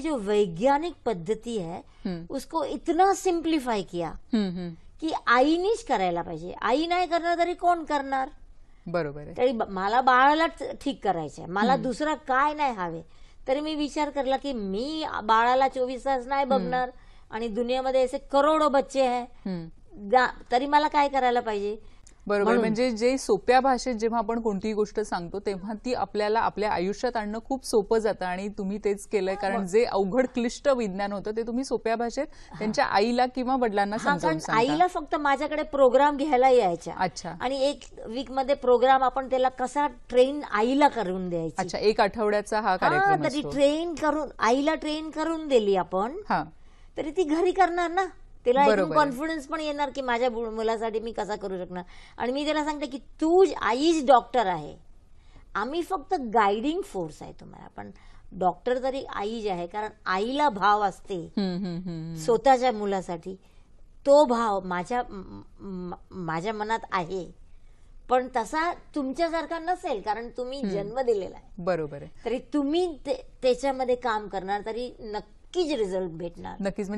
की जो वैज्ञानिक पद्धती है उसको इतना सिंप्लिफाय किया की आईनीच करायला पाहिजे. आई नाही करणार तरी कोण करणार. बरोबर आहे. तरी मला बाळाला ठीक करायचंय, मला दुसरा काय नाही हवे. तरी मी विचार करला की मी बाळाला 24 तास नाही बघणार आणि दुनियामध्ये असे करोडो बच्चे आहे, तरी मला काय करायला पाहिजे. बरोबर. म्हणजे जे सोप्या भाषेत जेव्हा आपण कोणतीही गोष्ट सांगतो तेव्हा ती आपल्याला आपल्या आयुष्यात आणणं खूप सोपं जातं आणि तुम्ही तेच केलंय. कारण जे अवघड क्लिष्ट विज्ञान होतं ते तुम्ही सोप्या भाषेत त्यांच्या आईला किंवा वडिलांना समजावून सांगता. आईला फक्त माझ्याकडे प्रोग्राम घ्यायला यायचा. अच्छा. आणि एक वीक मध्ये प्रोग्राम आपण त्याला कसा ट्रेन आईला करून द्यायचा. अच्छा, एक आठवड्याचा हा कार्यक्रम असतो. ट्रेन करून आईला ट्रेन करून दिली आपण, तरी ती घरी करणार ना. तिला कॉन्फिडन्स पण येणार की माझ्या मुलासाठी मी कसा करू शकणार. आणि मी त्याला सांगते की तू आईच डॉक्टर आहे, आम्ही फक्त गायडिंग फोर्स आहे तुम्हाला. पण डॉक्टर तरी आई आहे, कारण आईला भाव असते स्वतःच्या मुलासाठी. तो भाव माझ्या मनात आहे, पण तसा तुमच्यासारखा नसेल, कारण तुम्ही जन्म दिलेला आहे. बरोबर आहे. तरी तुम्ही त्याच्यामध्ये काम करणार तरी नक्कीच रिझल्ट भेटणार. नक्कीच.